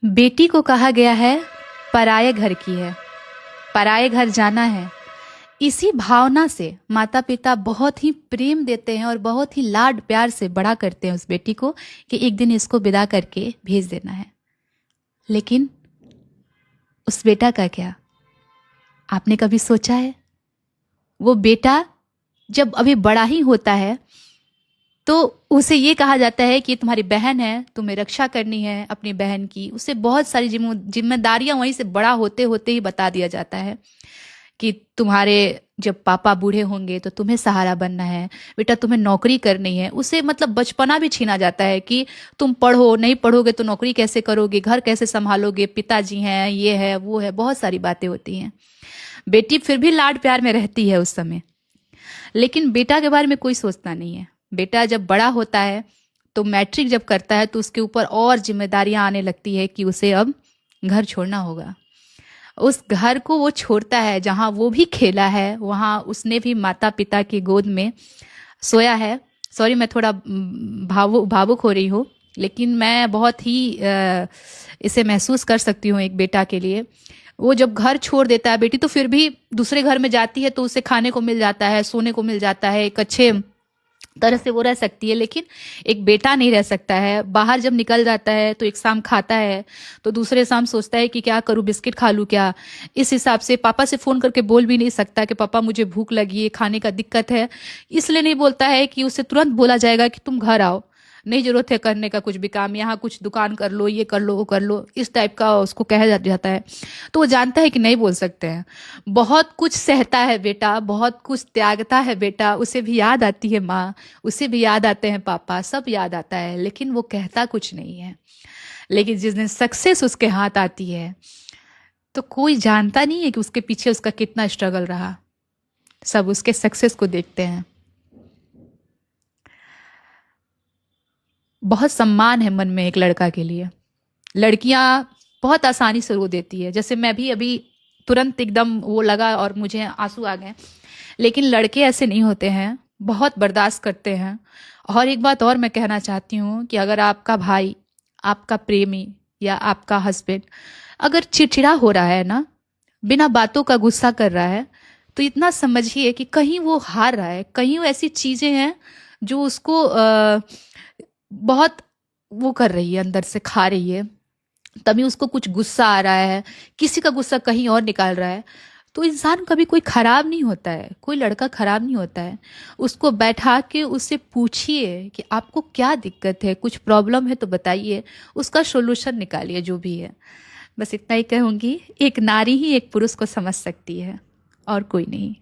बेटी को कहा गया है पराये घर की है, पराये घर जाना है। इसी भावना से माता पिता बहुत ही प्रेम देते हैं और बहुत ही लाड प्यार से बड़ा करते हैं उस बेटी को कि एक दिन इसको विदा करके भेज देना है। लेकिन उस बेटा का क्या, आपने कभी सोचा है? वो बेटा जब अभी बड़ा ही होता है तो उसे ये कहा जाता है कि तुम्हारी बहन है, तुम्हें रक्षा करनी है अपनी बहन की। उसे बहुत सारी जिम्मेदारियां वहीं से बड़ा होते होते ही बता दिया जाता है कि तुम्हारे जब पापा बूढ़े होंगे तो तुम्हें सहारा बनना है, बेटा तुम्हें नौकरी करनी है। उसे मतलब बचपना भी छीना जाता है कि तुम पढ़ो, नहीं पढ़ोगे तो नौकरी कैसे करोगे, घर कैसे संभालोगे, पिताजी हैं, ये है वो है, बहुत सारी बातें होती हैं। बेटी फिर भी लाड प्यार में रहती है उस समय, लेकिन बेटा के बारे में कोई सोचता नहीं है। बेटा जब बड़ा होता है तो मैट्रिक जब करता है तो उसके ऊपर और जिम्मेदारियां आने लगती है कि उसे अब घर छोड़ना होगा। उस घर को वो छोड़ता है जहां वो भी खेला है, वहां उसने भी माता पिता की गोद में सोया है। सॉरी, मैं थोड़ा भावुक हो रही हूँ, लेकिन मैं बहुत ही इसे महसूस कर सकती हूँ एक बेटा के लिए। वो जब घर छोड़ देता है बेटी तो फिर भी दूसरे घर में जाती है तो उसे खाने को मिल जाता है, सोने को मिल जाता है, एक अच्छे तरह से वो रह सकती है। लेकिन एक बेटा नहीं रह सकता है। बाहर जब निकल जाता है तो एक शाम खाता है तो दूसरे शाम सोचता है कि क्या करूं, बिस्किट खा लूं क्या। इस हिसाब से पापा से फोन करके बोल भी नहीं सकता कि पापा मुझे भूख लगी है, खाने का दिक्कत है। इसलिए नहीं बोलता है कि उसे तुरंत बोला जाएगा कि तुम घर आओ, नहीं जरूरत है करने का कुछ भी काम, यहाँ कुछ दुकान कर लो, ये कर लो, वो कर लो, इस टाइप का उसको कहा जाता है। तो वो जानता है कि नहीं बोल सकते हैं। बहुत कुछ सहता है बेटा, बहुत कुछ त्यागता है बेटा। उसे भी याद आती है माँ, उसे भी याद आते हैं पापा, सब याद आता है, लेकिन वो कहता कुछ नहीं है। लेकिन जिस दिन सक्सेस उसके हाथ आती है तो कोई जानता नहीं है कि उसके पीछे उसका कितना स्ट्रगल रहा। सब उसके सक्सेस को देखते हैं। बहुत सम्मान है मन में एक लड़का के लिए। लड़कियां बहुत आसानी से रो देती है, जैसे मैं भी अभी तुरंत एकदम वो लगा और मुझे आंसू आ गए। लेकिन लड़के ऐसे नहीं होते हैं, बहुत बर्दाश्त करते हैं। और एक बात और मैं कहना चाहती हूँ कि अगर आपका भाई, आपका प्रेमी या आपका हस्बैंड अगर चिड़चिड़ा हो रहा है ना, बिना बातों का गुस्सा कर रहा है, तो इतना समझिए कि कहीं वो हार रहा है, कहीं वो ऐसी चीजें हैं जो उसको बहुत वो कर रही है, अंदर से खा रही है। तभी उसको कुछ गुस्सा आ रहा है, किसी का गुस्सा कहीं और निकाल रहा है। तो इंसान कभी कोई खराब नहीं होता है, कोई लड़का खराब नहीं होता है। उसको बैठा के उससे पूछिए कि आपको क्या दिक्कत है, कुछ प्रॉब्लम है तो बताइए, उसका सोल्यूशन निकालिए जो भी है। बस इतना ही कहूंगी, एक नारी ही एक पुरुष को समझ सकती है और कोई नहीं।